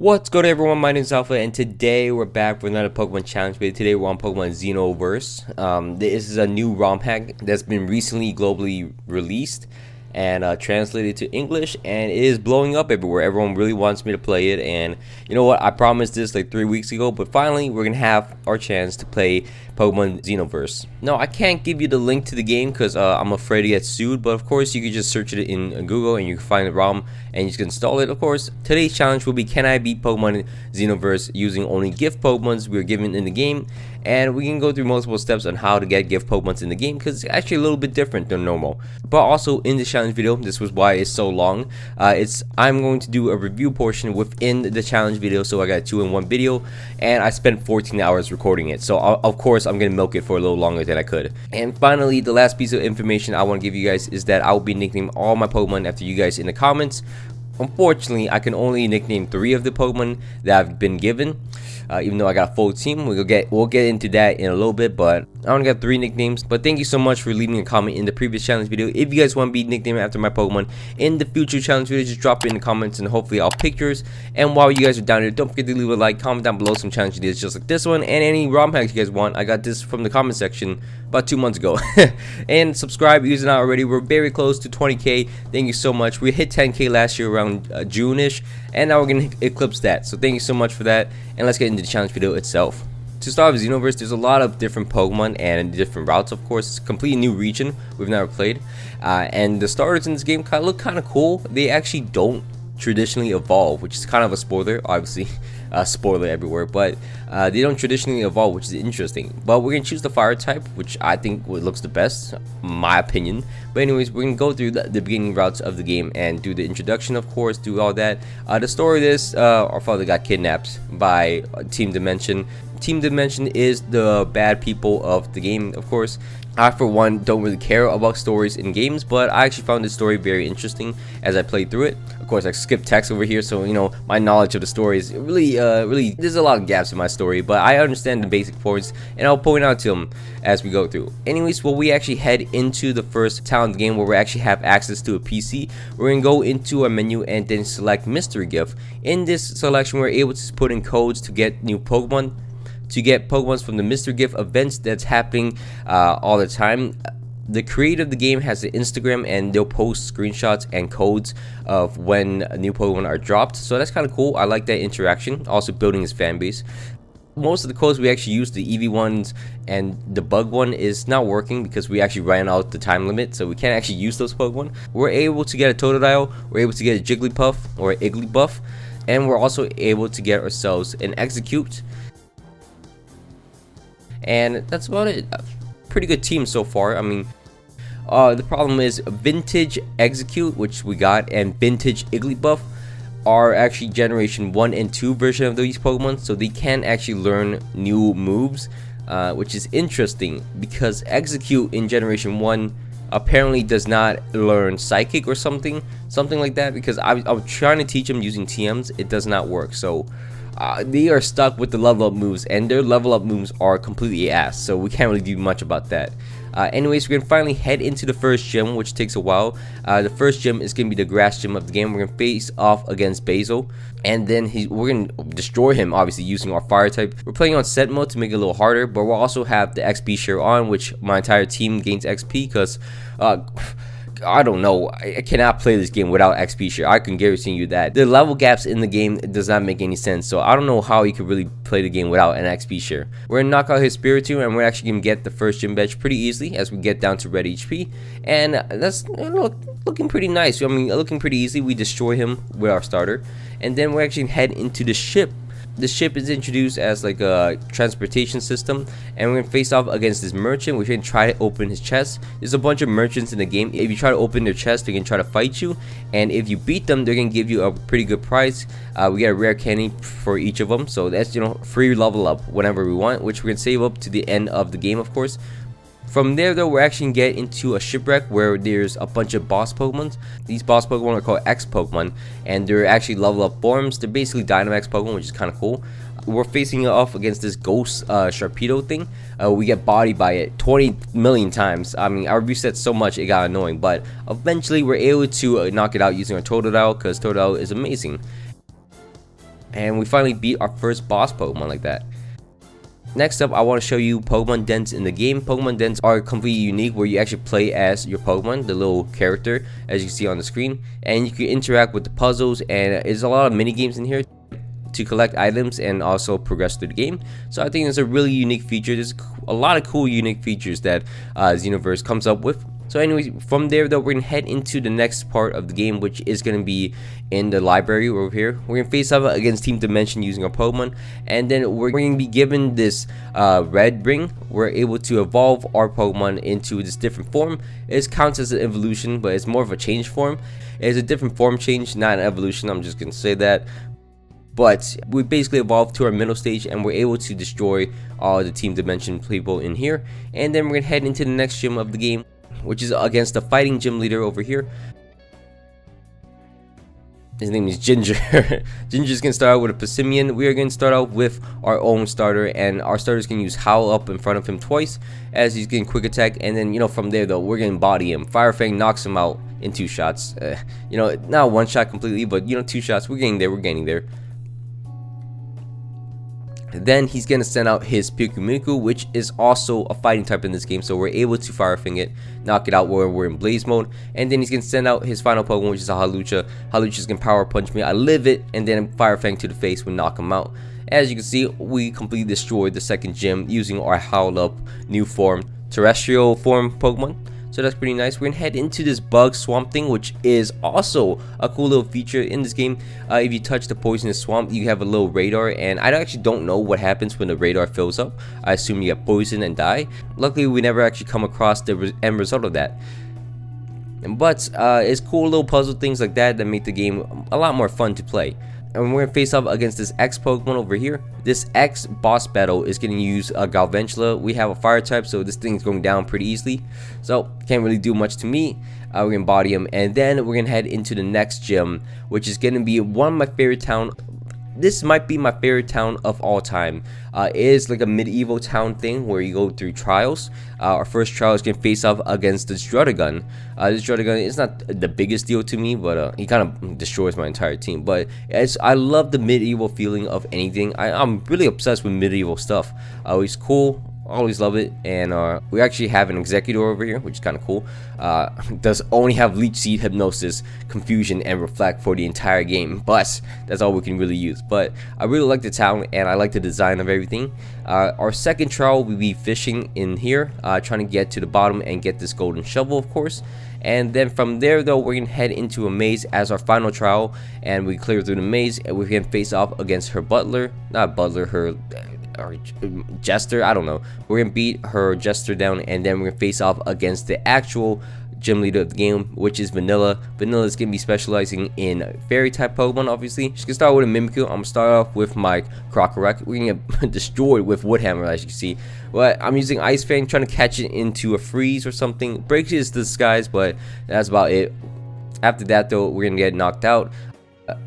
What's good everyone, my name is Alpha and today we're back with another Pokemon challenge video. Today we're on Pokemon XENOVERSE. This is a new ROM hack that's been recently globally released and translated to English, and it is blowing up everywhere. Everyone really wants me to play it, and you know what, I promised this like 3 weeks ago, but finally we're gonna have our chance to play Pokemon XENOVERSE. No, I can't give you the link to the game because I'm afraid to get sued, but of course you can just search it in Google and you can find the ROM and you can install it. Of course, today's challenge will be, can I beat Pokemon XENOVERSE using only gift Pokemons we're given in the game? And we can go through multiple steps on how to get gift Pokemons in the game because it's actually a little bit different than normal. But also in this challenge video, this was why it's so long, I'm going to do a review portion within the challenge video, so I got a 2-in-1 video, and I spent 14 hours recording it, so of course I'm gonna milk it for a little longer than I could. And finally, the last piece of information I want to give you guys is that I will be nicknaming all my Pokemon after you guys in the comments. Unfortunately, I can only nickname 3 of the Pokemon that I've been given, even though I got a full team. We'll get into that in a little bit, but I only got 3 nicknames. But thank you so much for leaving a comment in the previous challenge video. If you guys want to be nicknamed after my Pokemon in the future challenge video, just drop it in the comments and hopefully I'll pick yours. And while you guys are down here, don't forget to leave a like, comment down below some challenge ideas just like this one, and any ROM hacks you guys want. I got this from the comment section about 2 months ago. And subscribe using it already. We're very close to 20k. Thank you so much. We hit 10k last year around June-ish, and now we're gonna eclipse that, so thank you so much for that. And let's get into the challenge video itself. To start with XENOVERSE, there's a lot of different Pokemon and different routes. Of course, it's a completely new region we've never played, and the starters in this game look kind of cool. They actually don't traditionally evolve, which is kind of a spoiler, obviously. Spoiler everywhere, but they don't traditionally evolve, which is interesting. But we're gonna choose the fire type, which I think looks the best, my opinion. But anyways, we're gonna go through the beginning routes of the game and do the introduction, of course, do all that. The story of this, our father got kidnapped by Team Dimension. Team Dimension is the bad people of the game, of course. I, for one, don't really care about stories in games, but I actually found this story very interesting as I played through it. Of course, I skipped text over here, so you know my knowledge of the story is really, there's a lot of gaps in my story, but I understand the basic points, and I'll point out to them as we go through. Anyways, well, we actually head into the first town in the game where we actually have access to a PC. We're gonna go into our menu and then select Mystery Gift. In this selection, we're able to put in codes to get new Pokemon. To get Pokemons from the Mystery Gift events that's happening all the time. The creator of the game has an Instagram, and they'll post screenshots and codes of when new Pokemon are dropped, so that's kind of cool. I like that interaction, also building his fan base. Most of the codes we actually use, the Eevee ones and the bug one, is not working because we actually ran out the time limit, so we can't actually use those Pokemon. We're able to get a Totodile, we're able to get a Jigglypuff or an Igglybuff, and we're also able to get ourselves an Execute. And that's about it. Pretty good team so far. I mean, the problem is Vintage Execute, which we got, and Vintage Igglybuff are actually generation 1 and 2 version of these Pokemon, so they can actually learn new moves, which is interesting because Execute in generation 1 apparently does not learn Psychic or something like that, because I'm trying to teach them using TMs, it does not work. So they are stuck with the level up moves, and their level up moves are completely ass, so we can't really do much about that. Anyways, we're gonna finally head into the first gym, which takes a while. The first gym is gonna be the grass gym of the game. We're gonna face off against Basil, and then we're gonna destroy him, obviously using our fire type. We're playing on set mode to make it a little harder, but we'll also have the XP share on, which my entire team gains XP because I don't know, I cannot play this game without XP share. I can guarantee you that. The level gaps in the game does not make any sense, so I don't know how you could really play the game without an XP share. We're gonna knock out his Spiritomb, and we're actually gonna get the first gym badge pretty easily as we get down to red HP, and that's looking pretty nice. I mean, looking pretty easy. We destroy him with our starter, and then we're actually head into the ship. The ship is introduced as like a transportation system, and we're gonna face off against this merchant. We're gonna try to open his chest. There's a bunch of merchants in the game. If you try to open their chest, they're gonna try to fight you, and if you beat them, they're gonna give you a pretty good prize. We get a rare candy for each of them, so that's, you know, free level up whenever we want, which we're gonna save up to the end of the game, of course. From there, though, we're actually going to get into a shipwreck where there's a bunch of boss Pokemon. These boss Pokemon are called X Pokemon, and they're actually level up forms. They're basically Dynamax Pokemon, which is kind of cool. We're facing off against this ghost Sharpedo thing. We get bodied by it 20 million times. I mean, our reset so much it got annoying, but eventually we're able to knock it out using our Totodile, because Totodile is amazing. and we finally beat our first boss Pokemon like that. Next up, I want to show you Pokemon dens in the game. Pokemon dens are completely unique, where you actually play as your Pokemon, the little character, as you see on the screen, and you can interact with the puzzles, and there's a lot of mini games in here to collect items and also progress through the game. So I think it's a really unique feature. There's a lot of cool unique features that XENOVERSE comes up with. So anyways, from there though, we're gonna head into the next part of the game, which is gonna be in the library over here. We're gonna face off against Team Dimension using our Pokemon, and then we're going to be given this red ring. We're able to evolve our Pokemon into this different form. It counts as an evolution, but it's more of a change form. It's a different form change, not an evolution. I'm just gonna say that. But we basically evolved to our middle stage, and we're able to destroy all the Team Dimension people in here. And then we're gonna head into the next gym of the game, which is against the fighting gym leader over here. His name is Ginger. Ginger's gonna start out with a Passimian. We are gonna start out with our own starter, and our starter's gonna use Howl up in front of him twice as he's getting quick attack. And then, you know, from there though, we're gonna body him. Fire Fang knocks him out in 2 shots. You know, not 1 shot completely, but you know, 2 shots. We're getting there. We're getting there. Then he's gonna send out his Pikuniku, which is also a fighting type in this game, so we're able to Fire Fang it, knock it out where we're in Blaze mode. And then he's gonna send out his final Pokemon, which is a Hawlucha. Hawlucha's gonna Power Punch me. I live it, and then Fire Fang to the face will knock him out. As you can see, we completely destroyed the second gym using our Howl Up new form, terrestrial form Pokemon. So that's pretty nice. We're gonna head into this bug swamp thing, which is also a cool little feature in this game. If you touch the poisonous swamp, you have a little radar, and I actually don't know what happens when the radar fills up. I assume you get poisoned and die. Luckily, we never actually come across the end result of that. But it's cool little puzzle things like that that make the game a lot more fun to play. And we're gonna face off against this X Pokemon over here. This X boss battle is gonna use a Galvantula. We have a fire type, so this thing's going down pretty easily. So can't really do much to me. We're gonna body him, and then we're gonna head into the next gym, which is gonna be one of my favorite town. This might be my favorite town of all time. It is like a medieval town thing where you go through trials. Our first trial is going to face off against the Strudagun. This Strudagun is not the biggest deal to me, but he kind of destroys my entire team. But I love the medieval feeling of anything. I'm really obsessed with medieval stuff. It's cool. Always love it. And we actually have an Executor over here, which is kind of cool. Does only have Leech Seed, Hypnosis, Confusion, and Reflect for the entire game, but that's all we can really use. But I really like the town, and I like the design of everything. Our second trial will be fishing in here, trying to get to the bottom and get this golden shovel, of course. And then from there though, we're gonna head into a maze as our final trial, and we clear through the maze, and we can face off against her butler, not butler, her or Jester, I don't know. We're gonna beat her Jester down, and then we're gonna face off against the actual gym leader of the game, which is Vanilla. Vanilla is gonna be specializing in fairy type Pokemon. Obviously, she's gonna start with a Mimikyu. I'm gonna start off with my Krokorok. We're gonna get destroyed with Wood Hammer, as you can see. But I'm using Ice Fang, trying to catch it into a freeze or something. Breaks his disguise, but that's about it. After that though, we're gonna get knocked out.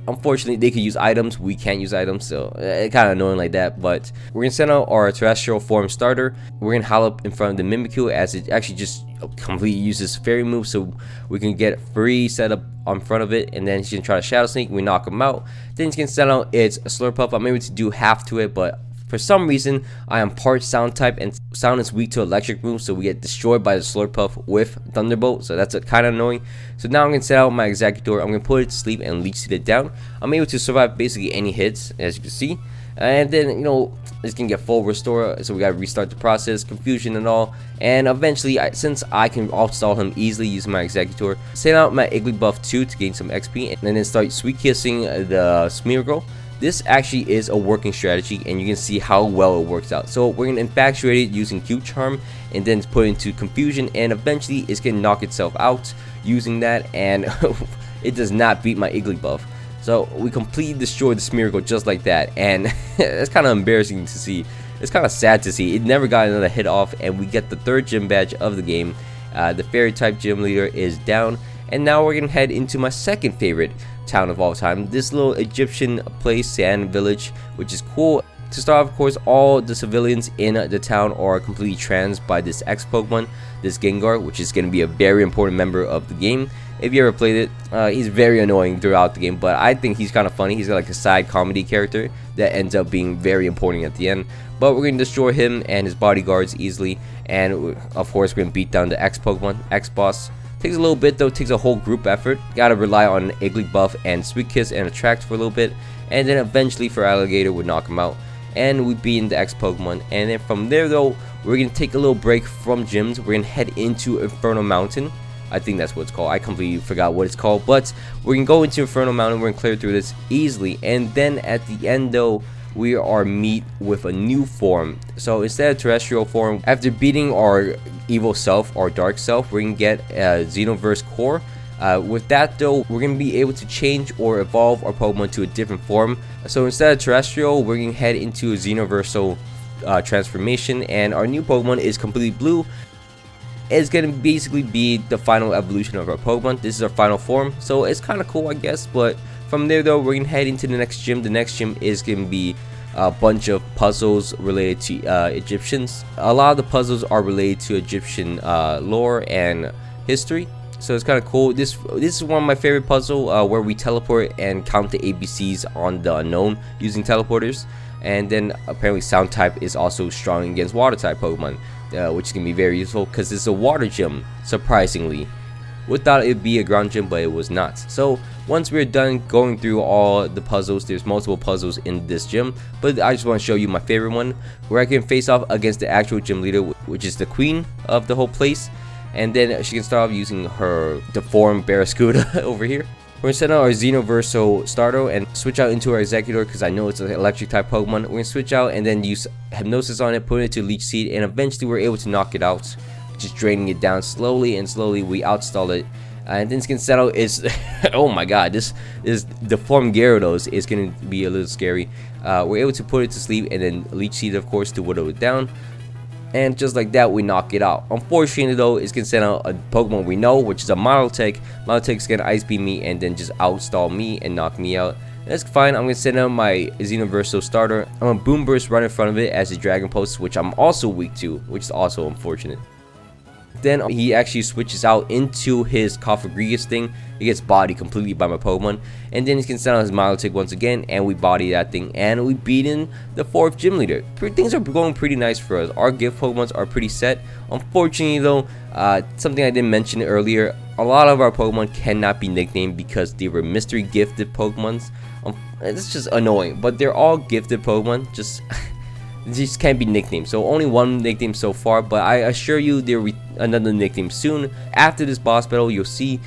Unfortunately, they could use items. We can't use items, so it's kind of annoying like that. But we're gonna send out our terrestrial form starter. We're gonna howl up in front of the Mimikyu, as it actually just completely uses fairy move, so we can get free setup on front of it. And then she's gonna try to Shadow Sneak. We knock him out. Then she's gonna send out its Slurpuff. I'm able to do half to it, but for some reason, I am part sound type, and sound is weak to electric moves, so we get destroyed by the Slurpuff with Thunderbolt, so that's kind of annoying. So now I'm going to set out my Executor. I'm going to put it to sleep and Leech Seed it down. I'm able to survive basically any hits, as you can see. And then, you know, it's going to get full restore, so we got to restart the process, confusion and all. And eventually, since I can outstall him easily using my Executor, send out my Igglybuff 2 to gain some XP, and then start Sweet Kissing the Smeargle. This actually is a working strategy, and you can see how well it works out. So we're going to infatuate it using Cute Charm, and then put it into Confusion, and eventually it's going to knock itself out using that, and it does not beat my Igglybuff. So we completely destroyed the Smeargle just like that, and it's kind of embarrassing to see. It's kind of sad to see. It never got another hit off, and we get the 3rd gym badge of the game. The fairy type gym leader is down, and now we're going to head into my second favorite town of all time, this little Egyptian place, Sand Village, which is cool. To start off, of course, all the civilians in the town are completely trans by this X Pokemon, this Gengar, which is going to be a very important member of the game. If you ever played it, he's very annoying throughout the game, but I think he's kind of funny. He's got like a side comedy character that ends up being very important at the end. But we're going to destroy him and his bodyguards easily, and of course we're going to beat down the X Pokemon, X boss. Takes a little bit though, takes a whole group effort. Gotta rely on Igglybuff and Sweet Kiss and Attract for a little bit, and then eventually for Alligator would knock him out. And we beat the X Pokemon, and then from there though, we're gonna take a little break from gyms. We're gonna head into Inferno Mountain. I think that's what it's called. I completely forgot what it's called, but we're gonna go into Inferno Mountain. We're gonna clear through this easily, and then at the end though, we are meet with a new form. So instead of terrestrial form, after beating our evil self, our dark self, we're gonna get a XENOVERSE core. With that though, we're going to be able to change or evolve our Pokemon to a different form. So instead of terrestrial, we're going to head into a Xenoversal transformation, and our new Pokemon is completely blue. It's going to basically be the final evolution of our Pokemon. This is our final form, so it's kind of cool, I guess. But from there though, we're going to head into the next gym. The next gym is going to be a bunch of puzzles related to Egyptians. A lot of the puzzles are related to Egyptian lore and history. So it's kind of cool. This is one of my favorite puzzle where we teleport and count the ABCs on the unknown using teleporters. And then apparently sound type is also strong against water type Pokemon, which is going to be very useful because it's a water gym, surprisingly. We thought it would be a ground gym, but it was not. So once we're done going through all the puzzles, there's multiple puzzles in this gym, but I just want to show you my favorite one where I can face off against the actual gym leader, which is the queen of the whole place. And then she can start off using her deformed Barraskewda over here. We're going to send out our Xenoverso Starter and switch out into our Executor because I know it's an electric type Pokemon. We're going to switch out and then use Hypnosis on it, put it to Leech Seed, and eventually we're able to knock it out. Just draining it down slowly, and slowly we outstall it. And then Skin Settle is, oh my god, this is deformed Gyarados is going to be a little scary. We're able to put it to sleep and then Leech Seed, of course, to whittle it down. And just like that, we knock it out. Unfortunately though, it's gonna send out a Pokemon we know, which is a Miltank. Miltank's gonna Ice Beam me and then just outstall me and knock me out. That's fine. I'm gonna send out my Xenoverso Starter. I'm gonna Boom Burst right in front of it as a Dragon Pulse, which I'm also weak to, which is also unfortunate. Then he actually switches out into his Cofagrigus thing. He gets bodied completely by my Pokemon, and then he can send out his Milotic once again, and we body that thing, and we beat in the 4th gym leader. Things are going pretty nice for us. Our gift Pokemons are pretty set. Unfortunately though, something I didn't mention earlier, a lot of our Pokemon cannot be nicknamed because they were mystery gifted Pokemons. It's just annoying, but they're all gifted Pokemon. These can't be nicknamed, so only one nickname so far, but I assure you there will be another nickname soon. After this boss battle, you'll see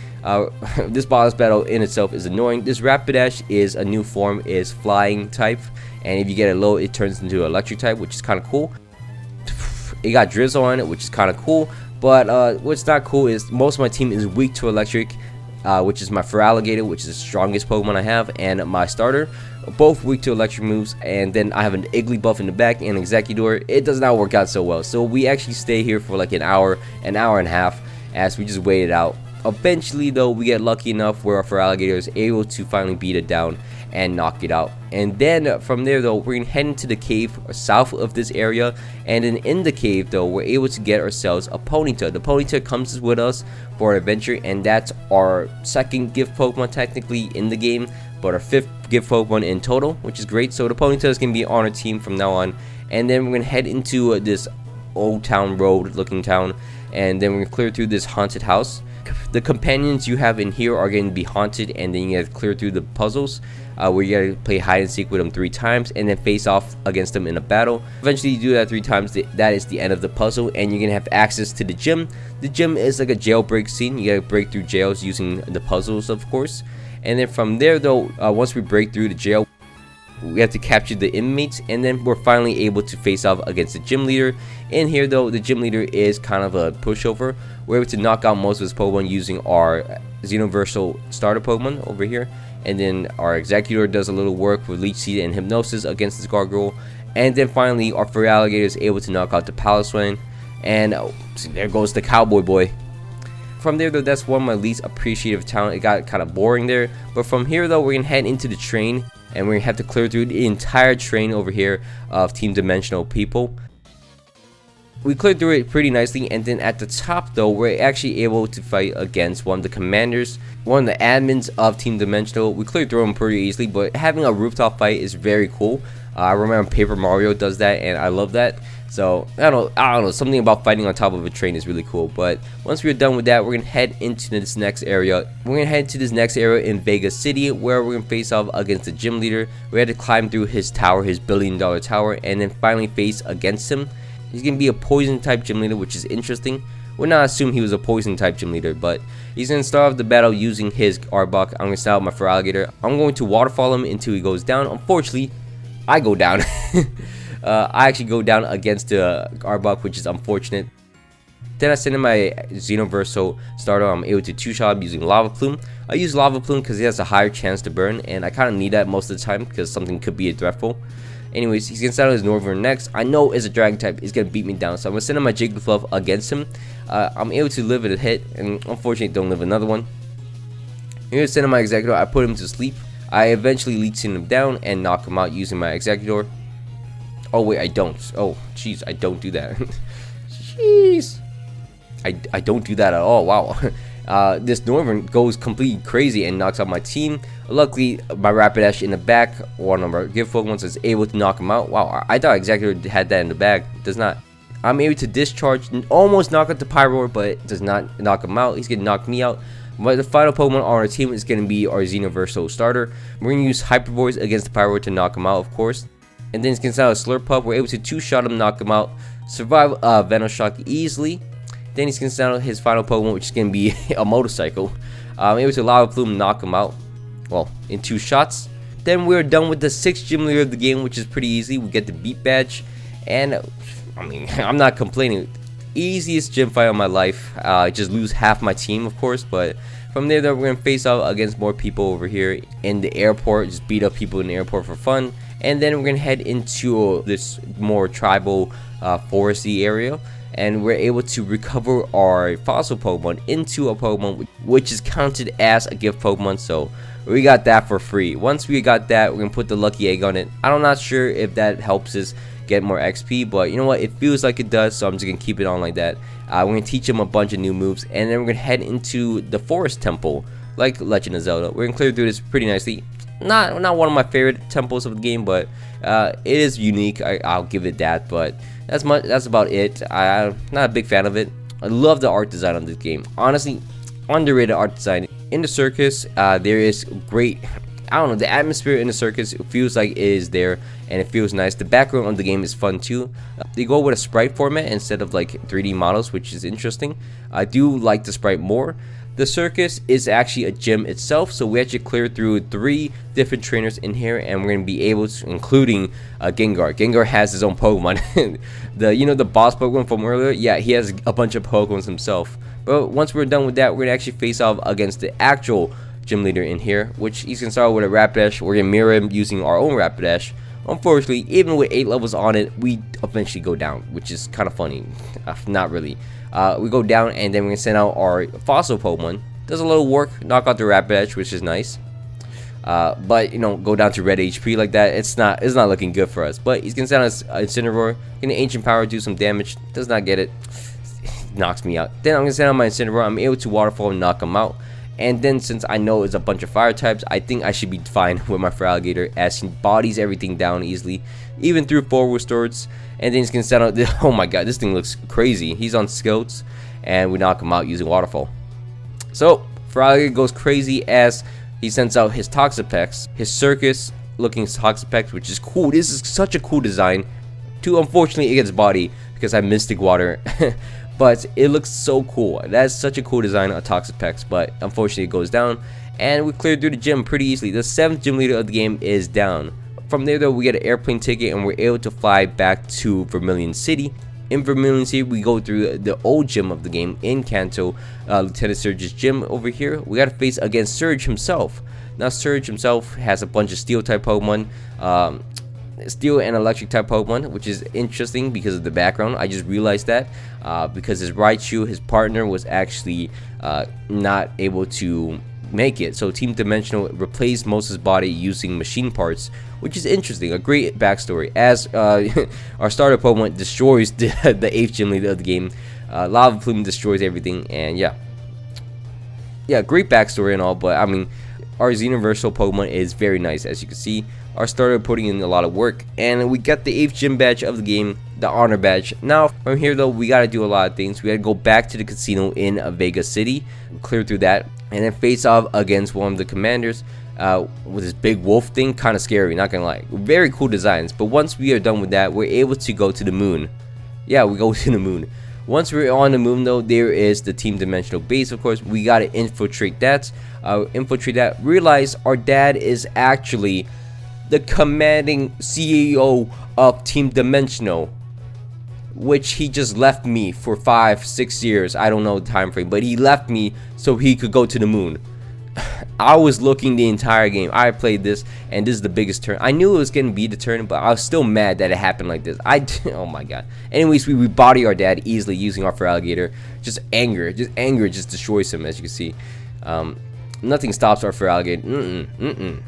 this boss battle in itself is annoying. This Rapidash is a new form, is flying type, and if you get it low, it turns into electric type, which is kind of cool. It got Drizzle on it, which is kind of cool, but what's not cool is most of my team is weak to electric, which is my Feraligatr, which is the strongest Pokemon I have, and my starter, both weak to electric moves. And then I have an Igglybuff in the back and Executor. It does not work out so well, so we actually stay here for like an hour and a half as we just wait it out. Eventually though, we get lucky enough where our Feraligatr is able to finally beat it down and knock it out. And then from there though, we're gonna head into the cave south of this area, and then in the cave though, we're able to get ourselves a Ponyta. The Ponyta comes with us for an adventure, and that's our 2nd gift Pokemon technically in the game, but our 5th gift Pokemon in total, which is great. So the Ponyta is gonna be on our team from now on. And then we're gonna head into this old town road looking town, and then we're gonna clear through this haunted house. The companions you have in here are going to be haunted, and then you gotta clear through the puzzles where you gotta play hide and seek with them 3 times and then face off against them in a battle. Eventually you do that 3 times, that is the end of the puzzle, and you're gonna have access to the gym. The gym is like a jailbreak scene. You gotta break through jails using the puzzles, of course. And then from there though, once we break through the jail, we have to capture the inmates, and then we're finally able to face off against the gym leader. In here though, the gym leader is kind of a pushover. We're able to knock out most of his Pokemon using our Xenoversal Starter Pokemon over here, and then our Executor does a little work with Leech Seed and Hypnosis against this Gargoyle. And then finally our Feraligatr is able to knock out the Paliswine, and there goes the cowboy boy. From there though, that's one of my least appreciative talent. It got kind of boring there. But from here though, we're gonna head into the train, and we're gonna have to clear through the entire train over here of Team Dimensional people. We cleared through it pretty nicely, and then at the top though, we're actually able to fight against one of the commanders, one of the admins of Team Dimensional. We cleared through them pretty easily, but having a rooftop fight is very cool. I remember Paper Mario does that, and I love that. So I don't know, something about fighting on top of a train is really cool. But once we're done with that, we're gonna head into this next area. We're gonna head to this next area in Vegas City, where we're gonna face off against the gym leader. We had to climb through his tower, his billion-dollar tower, and then finally face against him. He's gonna be a poison type gym leader, which is interesting. Would not assume he was a poison type gym leader, but he's gonna start off the battle using his Arbok. I'm gonna start out my Feraligatr. I'm going to waterfall him until he goes down. Unfortunately, I go down. I actually go down against the Arbok, which is unfortunate. Then I send in my XENOVERSE starter. I'm able to two-shot using Lava Plume. I use Lava Plume because he has a higher chance to burn, and I kind of need that most of the time because something could be a threatful. Anyways, he's gonna start his Northern next. I know as a dragon type, he's gonna beat me down, so I'm gonna send in my Jigglypuff against him. I'm able to live a hit, and unfortunately don't live another one. I'm gonna send in my Executor. I put him to sleep. I eventually leech him down and knock him out using my Executor. Oh wait, I don't. Oh jeez, I don't do that. Jeez, I don't do that at all. Wow. This Northern goes completely crazy and knocks out my team. Luckily, my Rapidash in the back, one of our gift Pokemon, is able to knock him out. Wow, I thought Executor had that in the bag. It does not. I'm able to discharge and almost knock out the Pyroar, but it does not knock him out. He's gonna knock me out. But the final Pokemon on our team is gonna be our XENOVERSE starter. We're gonna use Hyper Voice against the Pyroar to knock him out, of course. And then he's gonna start a Slurpup. We're able to two-shot him, knock him out, survive Venoshock easily. Then he's gonna start his final Pokemon, which is gonna be a motorcycle. I'm able to Lava Plume, knock him out, well, in 2 shots. Then we're done with the 6th gym leader of the game, which is pretty easy. We get the beat badge, and I mean, I'm not complaining. Easiest gym fight of my life. I just lose half my team, of course, but from there, though, we're gonna face off against more people over here in the airport. Just beat up people in the airport for fun, and then we're gonna head into this more tribal, foresty area. And we're able to recover our fossil Pokemon into a Pokemon which is counted as a gift Pokemon, so we got that for free. Once we got that, we're gonna put the lucky egg on it. I'm not sure if that helps us get more XP, but you know what, it feels like it does, so I'm just gonna keep it on like that. We're gonna teach him a bunch of new moves, and then we're gonna head into the forest temple like Legend of Zelda. We're gonna clear through this pretty nicely. Not one of my favorite temples of the game, but it is unique. I'll give it that, but that's about it. I'm not a big fan of it. I love the art design on this game. Honestly, underrated art design. In the circus, there is great, I don't know, the atmosphere in the circus, it feels like it is there, and it feels nice. The background of the game is fun too. They go with a sprite format instead of like 3D models, which is interesting. I do like the sprite more. The circus is actually a gym itself, so we actually cleared through 3 different trainers in here, and we're gonna be able to, including Gengar. Gengar has his own Pokemon. the boss Pokemon from earlier, yeah, he has a bunch of Pokemons himself. But once we're done with that, we're gonna actually face off against the actual gym leader in here, which he's gonna start with a Rapidash. We're gonna mirror him using our own Rapidash. Unfortunately, even with 8 levels on it, we eventually go down, which is kind of funny. Not really. We go down, and then we're gonna send out our fossil Pokemon. Does a little work, knock out the Rapidash, which is nice. But you know, go down to red HP like that. It's not looking good for us. But he's gonna send us Incineroar, gonna Ancient Power, do some damage. Does not get it. Knocks me out. Then I'm gonna send out my Incineroar. I'm able to Waterfall and knock him out. And then since I know it's a bunch of fire types, I think I should be fine with my Feraligatr, as he bodies everything down easily, even through forward swords. And then he's gonna send out oh my god, this thing looks crazy. He's on Skilts, and we knock him out using Waterfall. So Feraligatr goes crazy as he sends out his Toxapex, his circus looking Toxapex, which is cool. This is such a cool design. Unfortunately, it gets body because I Mystic Water. But it looks so cool. That's such a cool design of Toxapex, but unfortunately it goes down. And we cleared through the gym pretty easily. The 7th gym leader of the game is down. From there though, we get an airplane ticket, and we're able to fly back to Vermilion City. In Vermilion City, we go through the old gym of the game in Kanto, Lieutenant Surge's gym over here. We gotta face against Surge himself. Now Surge himself has a bunch of steel type Pokemon. steel and electric type Pokemon, which is interesting because of the background. I just realized that because his Raichu, his partner, was actually not able to make it, so Team Dimensional replaced most of his body using machine parts, which is interesting. A great backstory, as our starter Pokemon destroys the 8th gym leader of the game. Lava Plume destroys everything, and yeah, great backstory and all. But I mean, our Xenoversal Pokemon is very nice. As you can see, our starter putting in a lot of work, and we got the 8th gym badge of the game, the honor badge. Now from here though, we gotta do a lot of things. We gotta go back to the casino in Vega City, clear through that, and then face off against one of the commanders with this big wolf thing. Kind of scary, not gonna lie. Very cool designs. But once we are done with that, we're able to go to the moon. Yeah, we go to the moon. Once we're on the moon though, there is the Team Dimensional base. Of course, we gotta infiltrate that. Realize our dad is actually the commanding CEO of Team Dimensional, which he just left me for 5-6 years. I don't know the time frame, but he left me so he could go to the moon. I was looking the entire game. I played this, and this is the biggest turn. I knew it was gonna be the turn, but I was still mad that it happened like this. Oh my god. Anyways, we body our dad easily using our Feraligatr. Just anger just destroys him, as you can see. Nothing stops our Feraligatr.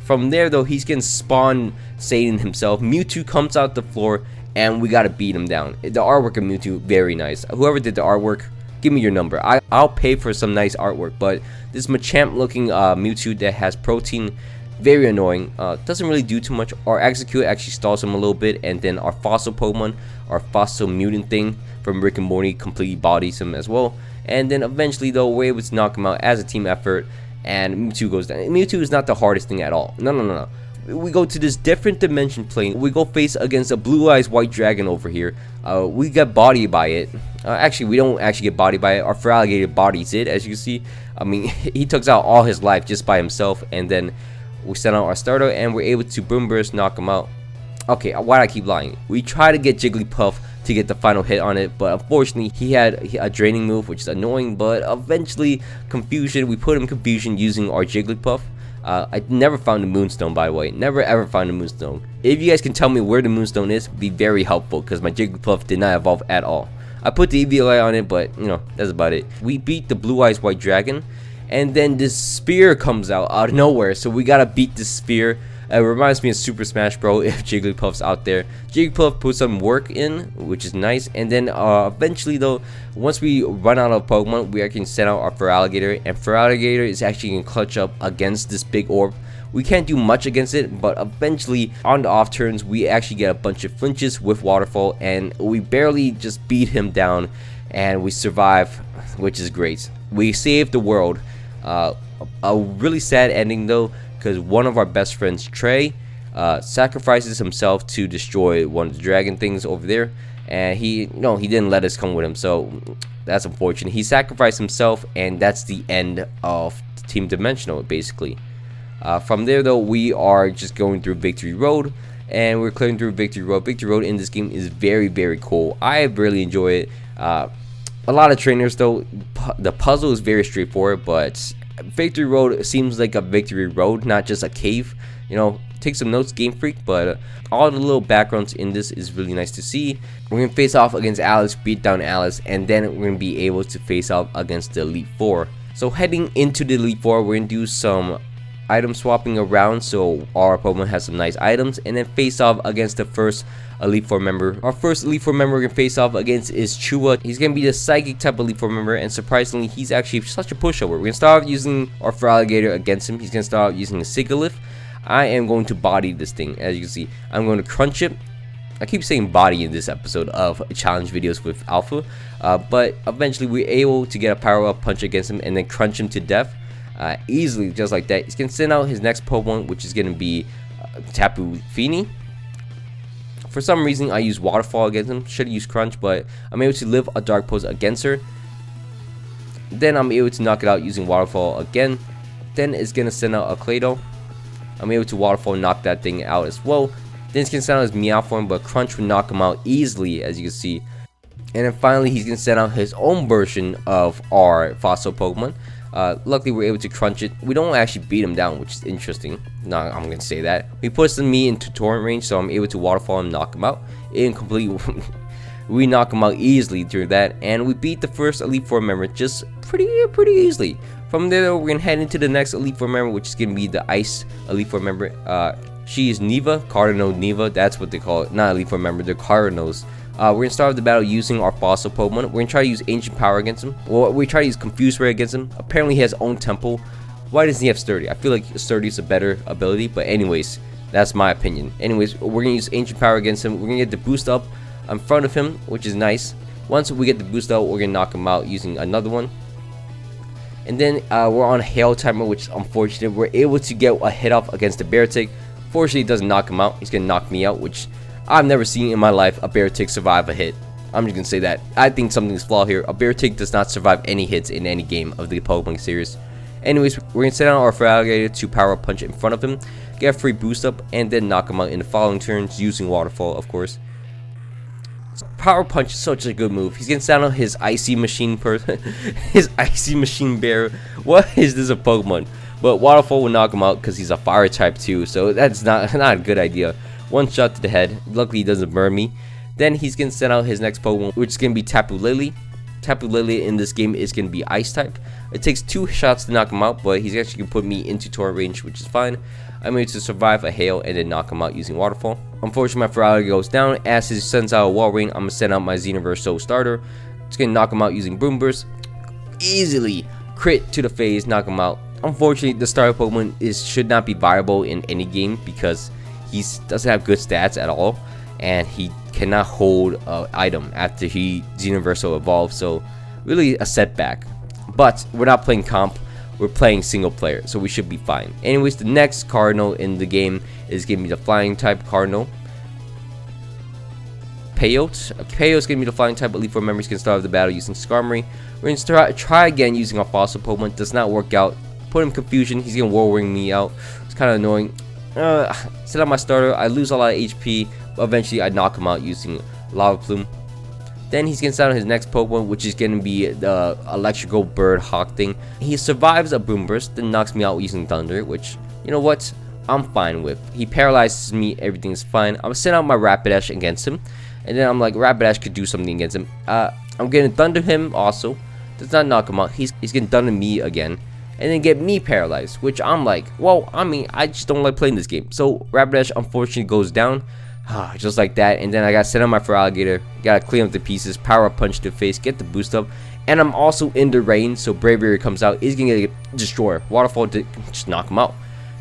From there though, he's getting spawn Satan himself. Mewtwo comes out the floor, and we gotta beat him down. The artwork of Mewtwo, very nice. Whoever did the artwork, give me your number. I'll pay for some nice artwork. But this Machamp looking Mewtwo that has protein, very annoying. Doesn't really do too much. Our Execute actually stalls him a little bit, and then our fossil Pokemon, our fossil mutant thing from Rick and Morty, completely bodies him as well. And then eventually though, we're able to knock him out as a team effort, and Mewtwo goes down. Mewtwo is not the hardest thing at all. No. We go to this different dimension plane. We go face against a blue eyes white dragon over here. We get bodied by it. Actually, we don't actually get bodied by it. Our Feraligatr bodies it, as you can see. I mean, he took out all his life just by himself, and then we sent out our starter, and we're able to Boom Burst knock him out. Okay, why do I keep lying? We try to get Jigglypuff to get the final hit on it, but unfortunately he had a draining move, which is annoying. But eventually, Confusion, we put him in Confusion using our Jigglypuff. I never found the Moonstone, by the way. Never ever found the Moonstone. If you guys can tell me where the Moonstone is, it'd be very helpful, because my Jigglypuff did not evolve at all. I put the EVLI on it, but you know, that's about it. We beat the Blue Eyes White Dragon, and then this spear comes out of nowhere, so we gotta beat this spear. It reminds me of Super Smash Bros. If Jigglypuff's out there. Jigglypuff put some work in, which is nice. And then eventually though, once we run out of Pokemon, we can send out our Feraligatr, and Feraligatr is actually going to clutch up against this big orb. We can't do much against it, but eventually on the off turns, we actually get a bunch of flinches with Waterfall, and we barely just beat him down, and we survive, which is great. We saved the world. A really sad ending though, because one of our best friends, Trey, sacrifices himself to destroy one of the dragon things over there, and he didn't let us come with him, so that's unfortunate. He sacrificed himself, and that's the end of Team Dimensional, basically. From there though, we are just going through Victory Road, and we're clearing through Victory Road. Victory Road in this game is very, very cool. I really enjoy it. A lot of trainers though. The puzzle is very straightforward, but Victory Road seems like a victory road, not just a cave. You know, take some notes, Game Freak, but all the little backgrounds in this is really nice to see. We're gonna face off against Alice, beat down Alice, and then we're gonna be able to face off against the Elite Four. So heading into the Elite Four, we're gonna do some item swapping around, so our Pokemon has some nice items, and then face off against the first Elite Four member. Our first Elite Four member we're gonna face off against is Chua. He's gonna be the Psychic type Elite Four member, and surprisingly, he's actually such a pushover. We're gonna start off using our Feraligatr against him. He's gonna start off using a Sigilyph. I am going to body this thing. As you can see, I'm going to crunch it. I keep saying body in this episode of challenge videos with Alpha, but eventually we're able to get a power up punch against him and then crunch him to death easily, just like that. He's gonna send out his next Pokemon, which is gonna be Tapu Fini. For some reason, I use Waterfall against him. Should have used Crunch, but I'm able to live a Dark Pulse against her. Then I'm able to knock it out using Waterfall again. Then it's gonna send out a Clado. I'm able to Waterfall knock that thing out as well. Then it's gonna send out his Meow form, but Crunch would knock him out easily, as you can see. And then finally, he's gonna send out his own version of our fossil Pokemon. Luckily, we're able to crunch it. We don't actually beat him down, which is interesting. No, I'm gonna say that. He puts me into torrent range, so I'm able to waterfall and knock him out. In complete, we knock him out easily through that, and we beat the first Elite Four member just pretty easily. From there, we're gonna head into the next Elite Four member, which is gonna be the Ice Elite Four member. She is Neva, Cardinal Neva. That's what they call it. Not Elite Four member, they're Cardinals. We're gonna start off the battle using our fossil Pokemon. We're gonna try to use Ancient Power against him. Well, we try to use Confuse Ray against him. Apparently, he has own Temple. Why doesn't he have Sturdy? I feel like Sturdy is a better ability, but anyways, that's my opinion. Anyways, we're gonna use Ancient Power against him. We're gonna get the boost up in front of him, which is nice. Once we get the boost up, we're gonna knock him out using another one. And then we're on a Hail timer, which is unfortunate. We're able to get a hit off against the Beartic. Fortunately, it doesn't knock him out. He's gonna knock me out, which I've never seen in my life a Beartic survive a hit. I'm just gonna say that. I think something's flawed here. A Beartic does not survive any hits in any game of the Pokemon series. Anyways, we're gonna set down our Feraligatr to Power Punch in front of him, get a free boost up, and then knock him out in the following turns using Waterfall, of course. Power Punch is such a good move. He's gonna sound out his Icy Machine his Icy Machine Bear. What is this a Pokemon? But Waterfall will knock him out because he's a Fire type too, so that's not a good idea. One shot to the head. Luckily, he doesn't burn me. Then he's gonna send out his next Pokemon, which is gonna be Tapu Lele. Tapu Lele in this game is gonna be Ice type. It takes 2 shots to knock him out, but he's actually gonna put me into torrent range, which is fine. I'm able to survive a Hail and then knock him out using Waterfall. Unfortunately, my Feraligatr goes down. As he sends out a Wall Rain, I'm gonna send out my XENOVERSE starter. It's gonna knock him out using Boom Burst. Easily crit to the face, knock him out. Unfortunately, the starter Pokemon should not be viable in any game because he doesn't have good stats at all, and he cannot hold an item after he XENOVERSE evolves. So really a setback. But we're not playing comp. We're playing single player, so we should be fine. Anyways, the next Cardinal in the game is gonna be the Flying type Cardinal. Peyote. Peyote's gonna be the Flying type. Elite Four members can start off the battle using Skarmory. We're gonna try again using our fossil Pokemon. Does not work out. Put him confusion. He's gonna War Ring me out. It's kind of annoying. Set up my starter. I lose a lot of HP, but eventually I knock him out using Lava Plume. Then he's gonna send out his next Pokemon, which is gonna be the electrical bird hawk thing. He survives a Boom Burst, then knocks me out using Thunder, which, you know what, I'm fine with. He paralyzes me, everything's fine. I'm gonna send out my Rapidash against him, and then I'm like, Rapidash could do something against him. I'm gonna Thunder him also. Does not knock him out. He's gonna Thunder me again, and then get me paralyzed, which I'm like, well, I mean, I just don't like playing this game. So Rapidash unfortunately goes down. Just like that, and then I got set on my Feraligatr, gotta clean up the pieces, Power Punch to the face, get the boost up, and I'm also in the rain, so Braviary comes out, is gonna get destroyed. Waterfall to just knock him out.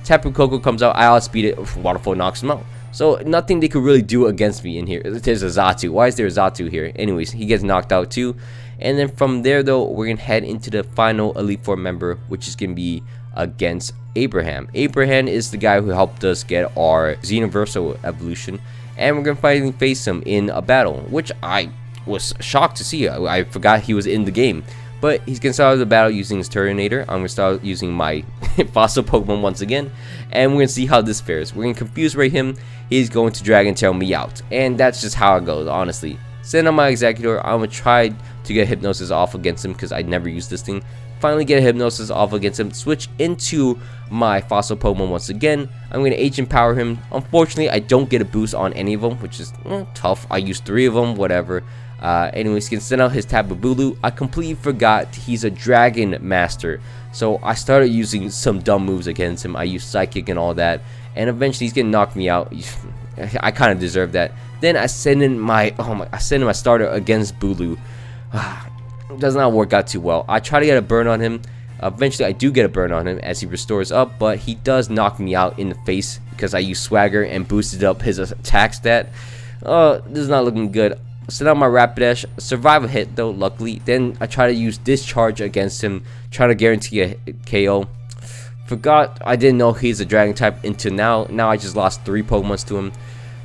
Tapu Koko comes out, I outspeed it, Waterfall knocks him out. So nothing they could really do against me in here. There's a Xatu. Why is there a Xatu here? Anyways, he gets knocked out too. And then from there though, we're gonna head into the final Elite Four member, which is gonna be against Abraham. Abraham is the guy who helped us get our XENOVERSE evolution, and we're gonna finally face him in a battle, which I was shocked to see. I forgot he was in the game, but he's gonna start the battle using his Turtonator. I'm gonna start using my fossil Pokemon once again, and we're gonna see how this fares. We're gonna Confuse Ray him. He's going to Dragon Tail me out, and that's just how it goes, honestly. Send on my Executor. I'm gonna try to get Hypnosis off against him because I never used this thing. Finally get a Hypnosis off against him. Switch into my fossil Pokemon once again. I'm going to Ancient Power him. Unfortunately, I don't get a boost on any of them, which is tough. I used 3 of them, whatever. Anyways, he can send out his Tapu Bulu. I completely forgot he's a Dragon Master, so I started using some dumb moves against him. I used Psychic and all that, and eventually he's gonna knock me out. I kind of deserve that. Then I send in my starter against Bulu. Does not work out too well. I try to get a burn on him. Eventually I do get a burn on him as he restores up, but he does knock me out in the face because I used Swagger and boosted up his attack stat. This is not looking good. Send out my Rapidash, survive a hit though, luckily. Then I try to use Discharge against him, try to guarantee a KO. Forgot I didn't know he's a Dragon type until now. Now I just lost 3 Pokemons to him,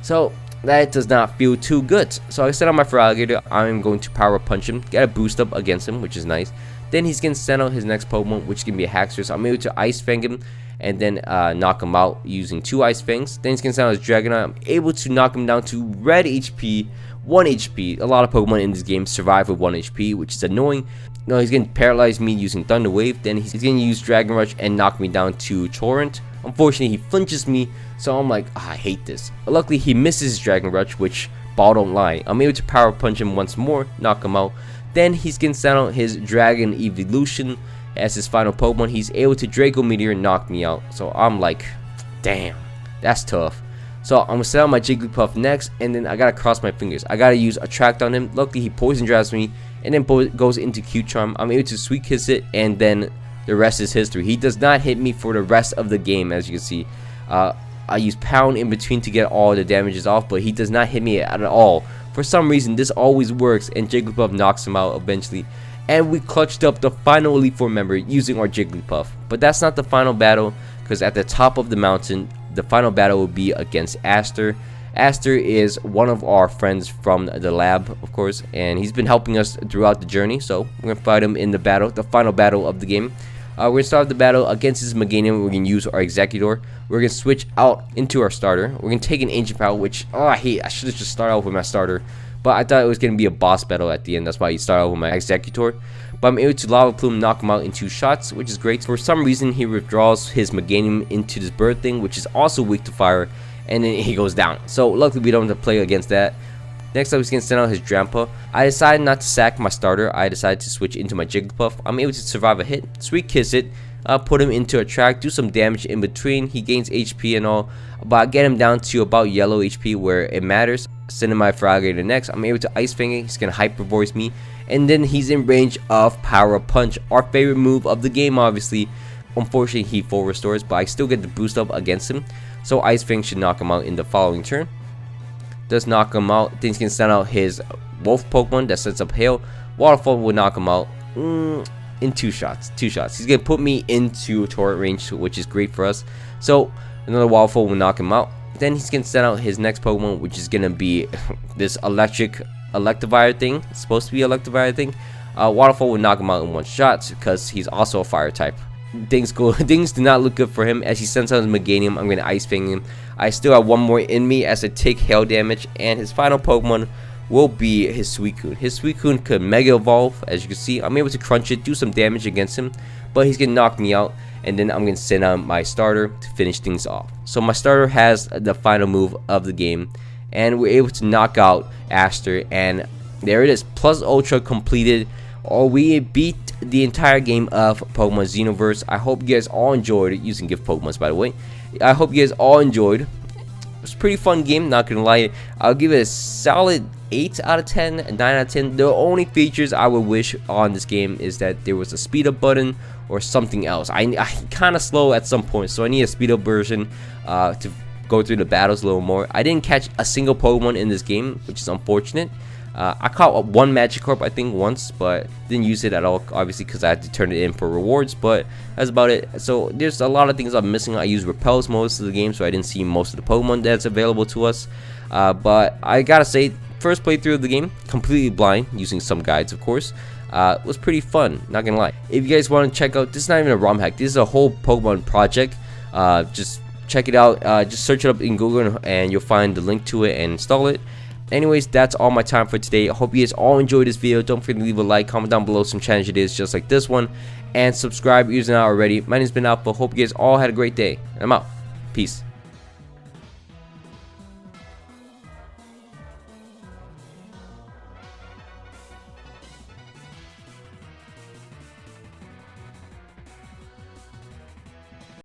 so that does not feel too good. So I set on my Feraligatr. I'm going to Power Punch him, get a boost up against him, which is nice. Then he's gonna send out his next Pokemon, which is gonna be a Haxor. So I'm able to Ice Fang him and then knock him out using 2 Ice Fangs. Then he's gonna send out his Dragonite. I'm able to knock him down to red HP, 1 HP. A lot of Pokemon in this game survive with 1 HP, which is annoying. No, he's gonna paralyze me using Thunder Wave. Then he's gonna use Dragon Rush and knock me down to Torrent. Unfortunately, he flinches me, so I'm like, I hate this. But luckily, he misses Dragon Rush, which, ball don't lie. I'm able to Power Punch him once more, knock him out. Then he's gonna send out his Dragon Evolution as his final Pokemon. He's able to Draco Meteor knock me out. So I'm like, damn, that's tough. So I'm gonna send out my Jigglypuff next, and then I gotta cross my fingers. I gotta use Attract on him. Luckily, he Poison Drafts me, and then goes into Q-Charm. I'm able to Sweet Kiss it, and then the rest is history. He does not hit me for the rest of the game, as you can see. I use Pound in between to get all the damages off, but he does not hit me at all. For some reason, this always works, and Jigglypuff knocks him out eventually. And we clutched up the final Elite Four member using our Jigglypuff. But that's not the final battle, because at the top of the mountain, the final battle will be against Aster. Aster is one of our friends from the lab, of course, and he's been helping us throughout the journey. So we're gonna fight him in the battle, the final battle of the game. We're gonna start the battle against his Meganium. We're gonna use our Executor. We're gonna switch out into our starter. We're gonna take an Ancient Power, which I hate. I should have just started off with my starter, but I thought it was gonna be a boss battle at the end. That's why you start out with my Executor. But I'm able to Lava Plume, knock him out in 2 shots, which is great. For some reason, he withdraws his Meganium into this bird thing, which is also weak to fire, and then he goes down. So luckily, we don't have to play against that. Next up, he's going to send out his Drampa. I decided not to sack my starter. I decided to switch into my Jigglypuff. I'm able to survive a hit, Sweet Kiss it, put him into Attract, do some damage in between. He gains HP and all, but I get him down to about yellow HP where it matters. Sending my Frogger next. I'm able to Ice Fang it. He's going to Hyper Voice me, and then he's in range of Power Punch, our favorite move of the game, obviously. Unfortunately, he full restores, but I still get the boost up against him, so Ice Fang should knock him out in the following turn. Does knock him out. Then he's gonna send out his Wolf Pokemon that sets up Hail. Waterfall will knock him out in 2 shots. 2 shots. He's gonna put me into Torrent range, which is great for us. So another Waterfall will knock him out. Then he's gonna send out his next Pokemon, which is gonna be this Electivire thing. It's supposed to be Electivire thing. Waterfall will knock him out in 1 shot because he's also a fire type. Things do not look good for him as he sends out his Meganium. I'm gonna Ice Fang him. I still have 1 more in me as I take hail damage, and his final Pokemon will be his Suicune. His Suicune could Mega Evolve, as you can see. I'm able to crunch it, do some damage against him, but he's gonna knock me out, and then I'm gonna send out my starter to finish things off. So my starter has the final move of the game, and we're able to knock out Aster, and there it is, Plus Ultra completed. Or we beat the entire game of Pokemon XENOVERSE. I hope you guys all enjoyed it, using gift Pokemons, by the way. I hope you guys all enjoyed. It was a pretty fun game, not gonna lie. I'll give it a solid 8 out of 10, 9 out of 10. The only features I would wish on this game is that there was a speed up button or something else. I'm kind of slow at some point, so I need a speed up version to go through the battles a little more. I didn't catch a single Pokemon in this game, which is unfortunate. I caught 1 Magikarp, I think, once, but didn't use it at all, obviously, because I had to turn it in for rewards, but that's about it. So there's a lot of things I'm missing. I use Repels most of the game, so I didn't see most of the Pokemon that's available to us. But I gotta say, first playthrough of the game, completely blind, using some guides, of course. Was pretty fun, not gonna lie. If you guys want to check out, this is not even a ROM hack, this is a whole Pokemon project. Just check it out, just search it up in Google, and you'll find the link to it and install it. Anyways, that's all my time for today. I hope you guys all enjoyed this video. Don't forget to leave a like, comment down below some challenge ideas just like this one, and subscribe if you're not already. My name's been Alpha. Hope you guys all had a great day. I'm out. Peace.